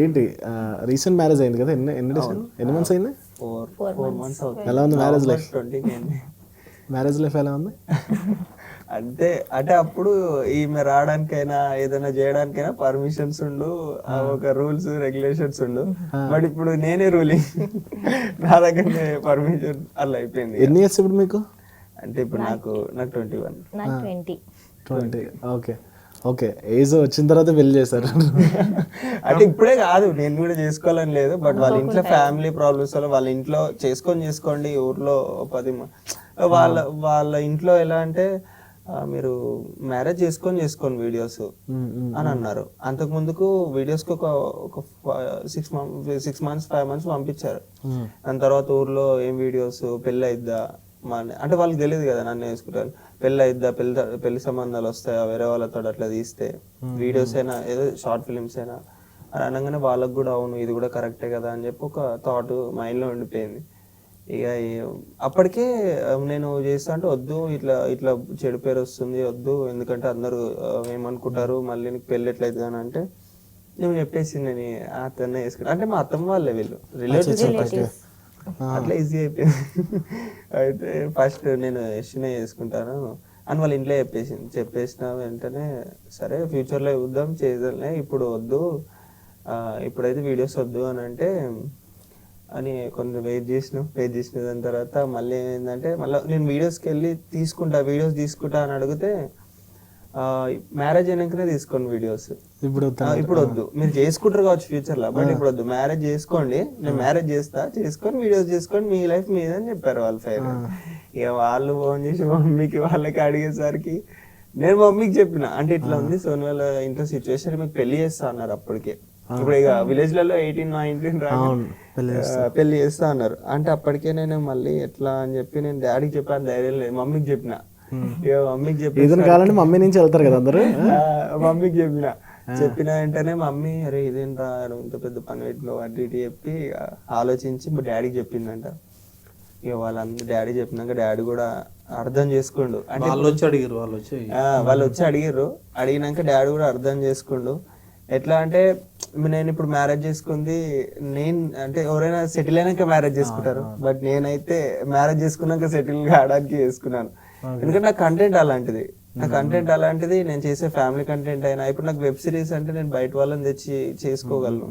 ఏంటి recent marriage అయింది కదా, ఎన్ని డేస్ ఎన్ని మంత్స్ అయింది? 4 months అవుతుంది. ఎలా ఉంది మ్యారేజ్ లైఫ్? 20కి అయింది. మ్యారేజ్ లైఫ్ ఎలా ఉంది? అంటే అప్పుడు ఈమె రావడానికైనా ఏదైనా చేయడానికైనా పర్మిషన్స్ ఉండు, ఒక రూల్స్ రెగ్యులేషన్స్ ఉండు. బట్ ఇప్పుడు నేనే రూలింగ్, నా దగ్గర పర్మిషన్ అలా అయిపోయింది. ఎన్ని ఇయర్స్ ఇప్పుడు మీకు? అంటే ఇప్పుడు నాకు 21. 20. ఓకే ఓకే, ఏజ్ వచ్చిన తర్వాత పెళ్లి చేశారు. అంటే ఇప్పుడే కాదు, నేను కూడా చేసుకోవాలని లేదు. బట్ వాళ్ళ ఇంట్లో ఫ్యామిలీ ప్రాబ్లమ్స్ వల్ల వాళ్ళ ఇంట్లో చేసుకోండి, ఊర్లో 10 వాళ్ళ ఇంట్లో ఎలా అంటే మీరు మ్యారేజ్ చేసుకోండి వీడియోస్ అని అన్నారు. అంతకు ముందుకు వీడియోస్ కి ఒక 6 months 5 months పంపించారు. దాని తర్వాత ఊర్లో ఏం వీడియోస్, పెళ్ళి అయిద్దా అంటే వాళ్ళకి తెలియదు కదా నన్ను వేసుకుంటారు, పెళ్ళి అయిద్దా, పెళ్లి సంబంధాలు వస్తాయా వేరే వాళ్ళతో అట్లా తీస్తే, వీడియోస్ అయినా ఏదో షార్ట్ ఫిలిమ్స్ అయినా అని అనగానే వాళ్ళకు కూడా అవును ఇది కూడా కరెక్టే కదా అని చెప్పి ఒక థాట్ మైండ్లో ఉండిపోయింది. ఇక అప్పటికే నేను చేస్తా అంటే వద్దు, ఇట్లా చెడు పేరు వస్తుంది, వద్దు, ఎందుకంటే అందరూ ఏమనుకుంటారు, మళ్ళీ నీకు పెళ్ళి ఎట్లయితుంది అని అంటే నేను చెప్పేసి నేను అతన్నే వేసుకుంటా. అంటే మా అత్తమ్మ వాళ్ళే, వీళ్ళు రిలేటివ్స్, అట్లా ఈజీ అయిపోయింది. అయితే ఫస్ట్ నేను యశ్నే చేసుకుంటాను అని వాళ్ళ ఇంట్లో చెప్పేసిన వెంటనే సరే ఫ్యూచర్లో చూద్దాం చేద్దాంలే, ఇప్పుడు వద్దు, ఇప్పుడైతే వీడియోస్ వద్దు అని అంటే అని కొంచెం వెయిట్ చేసిన దాని తర్వాత మళ్ళీ ఏంటంటే మళ్ళీ నేను వీడియోస్ తీసుకుంటా అని అడిగితే మ్యారేజ్ అయినాకనే తీసుకోండి వీడియోస్, ఇప్పుడు వద్దు, మీరు చేసుకుంటారు కావచ్చు ఫ్యూచర్ లో, బట్ ఇప్పుడు వద్దు, మ్యారేజ్ చేసుకోండి, నేను మ్యారేజ్ చేసుకొని వీడియోస్ చేసుకోండి, మీ లైఫ్ మీదని చెప్పారు వాళ్ళ ఫైర్. ఇక వాళ్ళు ఫోన్ చేసి మమ్మీకి వాళ్ళకి అడిగేసరికి నేను మమ్మీకి చెప్పిన, అంటే ఇట్లా ఉంది సోని వాళ్ళ ఇంట్లో సిచ్యువేషన్, మీకు పెళ్లి చేస్తా అన్నారు అప్పటికే. ఇప్పుడు ఇక విలేజ్ లలో 18-19 పెళ్లి చేస్తా అన్నారు. అంటే అప్పటికే నేను మళ్ళీ ఎట్లా అని చెప్పి నేను డాడీకి చెప్పాను, ధైర్యం లేదు, మమ్మీకి చెప్పిన. మమ్మీకి చెప్పి మమ్మీ నుంచి వెళ్తారు కదా అందరూ, మమ్మీకి చెప్పిన వెంటనే మమ్మీ అరే ఇదేంటా ఇంత పెద్ద పని పెట్టినావు అటు ఇటు చెప్పి ఆలోచించి డాడీకి చెప్పిందంట. ఇక వాళ్ళందరూ డాడీ చెప్పినాక డాడీ కూడా అర్థం చేసుకోండు. అంటే వాళ్ళు వచ్చి అడిగారు, అడిగినాక డాడీ కూడా అర్థం చేసుకుండు. ఎట్లా అంటే నేను ఇప్పుడు మ్యారేజ్ చేసుకుంది, నేను అంటే ఎవరైనా సెటిల్ అయినాక మ్యారేజ్ చేసుకుంటారు, బట్ నేనైతే మ్యారేజ్ చేసుకున్నాక సెటిల్ కావడానికి చేసుకున్నాను. ఎందుకంటే నా కంటెంట్ అలాంటిది, నేను చేసే ఫ్యామిలీ కంటెంట్ అయినా, ఇప్పుడు నాకు వెబ్ సిరీస్ అంటే నేను బయట వాళ్ళని తెచ్చి చేసుకోగలను.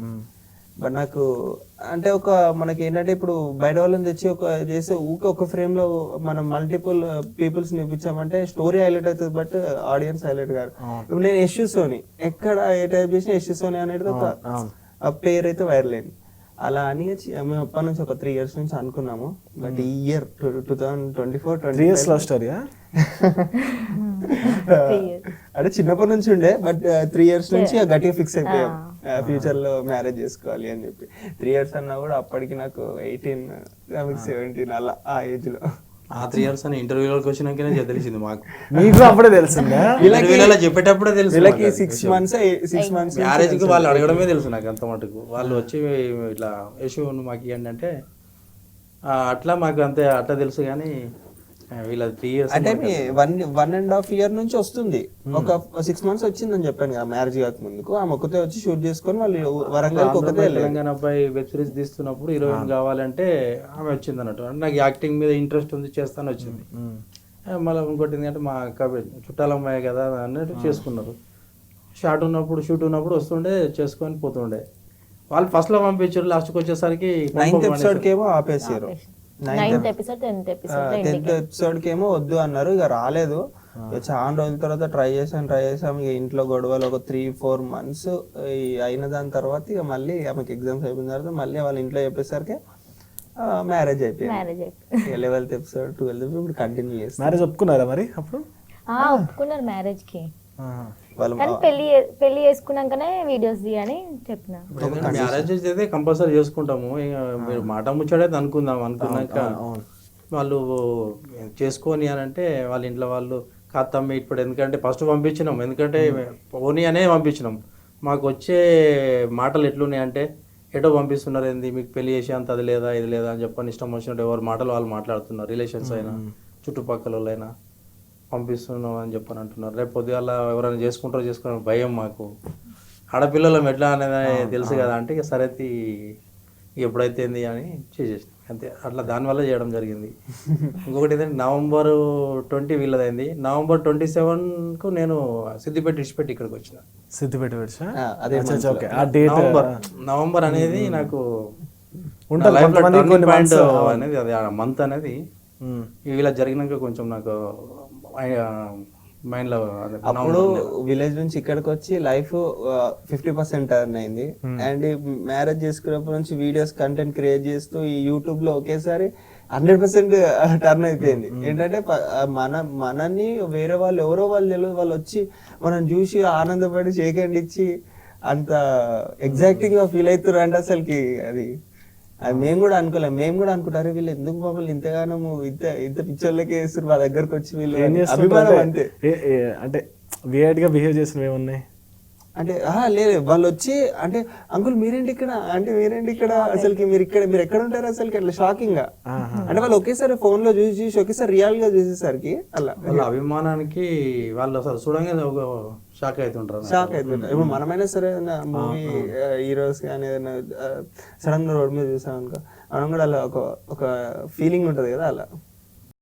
బట్ నాకు అంటే మనకి ఏంటంటే ఇప్పుడు బయట వాళ్ళని తెచ్చి చేసే ఒక ఫ్రేమ్ లో మనం మల్టిపుల్ పీపుల్స్ నిపించామంటే స్టోరీ హైలైట్ అవుతుంది, బట్ ఆడియన్స్ హైలైట్ కాదు. ఇప్పుడు నేను యశ్ సోని ఎక్కడ ఏ టైప్ చేసిన యశ్ సోని అనేది ఒక పేరు అయితే వైరల్ అయింది. అలా అని మేము అప్పటి నుంచి ఒక 3 years నుంచి అనుకున్నాము. బట్ ఈ ఇయర్ 2024 అంటే చిన్నప్పటి నుంచి ఉండే, బట్ 3 years నుంచి గట్టిగా ఫిక్స్ అయిపోయాం ఫ్యూచర్ లో మ్యారేజ్ చేసుకోవాలి అని చెప్పి. 3 years అన్నా కూడా అప్పటికి నాకు 18 17 అలా ఆ ఏజ్ లో. ఆ 3 years అని ఇంటర్వ్యూలోకి వచ్చినాకనే తెలిసింది మాకు. మీకు అప్పుడే తెలిసిందా? ఇంటర్వ్యూలో చెప్పేటప్పుడే తెలుసు. 6 months మ్యారేజ్ కి వాళ్ళు అడగడమే తెలుసు నాకు అంత మటుకు. వాళ్ళు వచ్చి ఇట్లా యశు మాకు ఇవ్వండి అంటే అట్లా మాకు అంతే అట్లా తెలుసు. కానీ వీళ్ళ 3 years అంటే 1.5 year నుంచి వస్తుంది. ఒక 6 months వచ్చిందని చెప్పాను కదా మ్యారేజ్ కాక ముందుకు. ఆమె ఒక్కతే వచ్చి షూట్ చేసుకొని వాళ్ళు వరంగల్ తెలంగాణ అబ్బాయి వెబ్ సిరీస్ తీస్తున్నప్పుడు హీరోయిన్ కావాలంటే ఆమె వచ్చింది అన్నట్టు. నాకు యాక్టింగ్ మీద ఇంట్రెస్ట్ ఉంది చేస్తాను వచ్చింది. మళ్ళీ ఇంకోటి ఏంటంటే మా అక్క చుట్టాల అమ్మాయి కదా అన్నట్టు చేసుకున్నారు. షూట్ ఉన్నప్పుడు వస్తుండే చేసుకొని పోతుండే. వాళ్ళు ఫస్ట్ లో పంపించారు, లాస్ట్కి వచ్చేసరికి 9th episode కేమో ఆపేసారు. 10th episode కేమో వద్దు అన్నారు, ఇక రాలేదు. చాలా రోజుల తర్వాత ట్రై చేసాం. ఇక ఇంట్లో గొడవలు ఒక 3-4 months అయిన దాని తర్వాత ఇక మళ్ళీ ఆమెకి ఎగ్జామ్స్ అయిపోయిన తర్వాత మళ్ళీ వాళ్ళ ఇంట్లో చెప్పేసరికి మ్యారేజ్ అయిపోయింది. 11th episode 12th episode ఇప్పుడు కంటిన్యూ చేస్తాం. మ్యారేజ్ ఒప్పుకున్నారా మరి? అప్పుడు ఒప్పుకున్నారు మ్యారేజ్ కి, పెళ్లి చేసుకున్నాకనే వీడియోస్ తీయని చెప్పిన. మ్యారేజ్ అయితే కంపల్సరీ చేసుకుంటాము. మీరు మాట ముచ్చాడైతే అనుకున్నాక వాళ్ళు చేసుకొని అని అంటే వాళ్ళ ఇంట్లో వాళ్ళు కాత్తమ్మ ఇప్పుడు ఎందుకంటే ఫస్ట్ పంపించినాం, ఎందుకంటే పోనీ అనే పంపించినాం. మాకు వచ్చే మాటలు ఎట్లున్నాయి అంటే ఎటో పంపిస్తున్నారు, ఏంది మీకు పెళ్లి చేసే అంత అది లేదా ఇది లేదా అని చెప్పని ఇష్టం వచ్చినట్టు ఎవరు మాటలు వాళ్ళు మాట్లాడుతున్నారు. రిలేషన్స్ అయినా చుట్టుపక్కల వాళ్ళైనా పంపిస్తున్నాం అని చెప్పని అంటున్నారు. రేపు పొద్దుగాల ఎవరైనా చేసుకుంటారో చేసుకున్న భయం మాకు. ఆడపిల్లలం ఎట్లా అనేది తెలుసు కదా అంటే ఇక సరే ఎప్పుడైతే ఏంది అని చేసేసి అంతే అట్లా దానివల్ల చేయడం జరిగింది. ఇంకొకటి ఏంటంటే November 20 వీళ్ళదైంది. November 27కు నేను సిద్దిపేట ఇచ్చిపెట్టి ఇక్కడికి వచ్చిన. సిద్దిపేట వచ్చా? అదే ఓకే. ఆ డేట్ నవంబర్ అనేది నాకు ఉంటుంది లైఫ్ కొంతమంది కొన్ని పాయింట్ అనేది అది మంత్ అనేది ఇలా జరిగినాక కొంచెం నాకు మైండ్ లో అప్పుడు విలేజ్ నుంచి ఇక్కడికి వచ్చి లైఫ్ 50% టర్న్ అయింది. అండ్ మ్యారేజ్ చేసుకున్నప్పటి నుంచి వీడియోస్ కంటెంట్ క్రియేట్ చేస్తూ ఈ యూట్యూబ్ లో ఒకేసారి 100% టర్న్ అయిపోయింది. ఏంటంటే మనని వేరే వాళ్ళు ఎవరో వాళ్ళు తెలియదు, వాళ్ళు వచ్చి మనం చూసి ఆనందపడి షేక్ హ్యాండ్ ఇచ్చి అంత ఎగ్జాక్టింగ్ గా ఫీల్ అవుతారు అంటే అసలుకి అది మేము కూడా అనుకోలేము. మేము కూడా అనుకుంటారు వీళ్ళు ఎందుకు మమ్మల్ని ఇంతగానో ఇంత పిక్చర్లకి వేస్తారు మా దగ్గరకు వచ్చి వీళ్ళు అభిమానం అంతే. అంటే వియర్డ్ గా బిహేవ్ చేసినవి ఏమున్నాయి అంటే లేదు వాళ్ళు వచ్చి అంటే అంకుల్ మీరేంటి ఇక్కడ అంటే మీరేంటి ఇక్కడ అసలుకి మీరు ఎక్కడ ఉంటారు అసలుకి అట్లా షాకింగ్ గా అంటే వాళ్ళు ఒకేసారి ఫోన్ లో చూసి ఒకేసారి రియల్ గా చూసేసరికి అలా వాళ్ళ అభిమానానికి వాళ్ళు అసలు చూడంగానే ఒక షాక్ అవుతుంటారు. ఇప్పుడు మనమైనా సరే ఏదైనా మూవీ హీరోస్ కానీ ఏదైనా సడన్ గా రోడ్ మీద చూసాం అనుకో మనం కూడా అలా ఒక ఫీలింగ్ ఉంటది కదా అలా.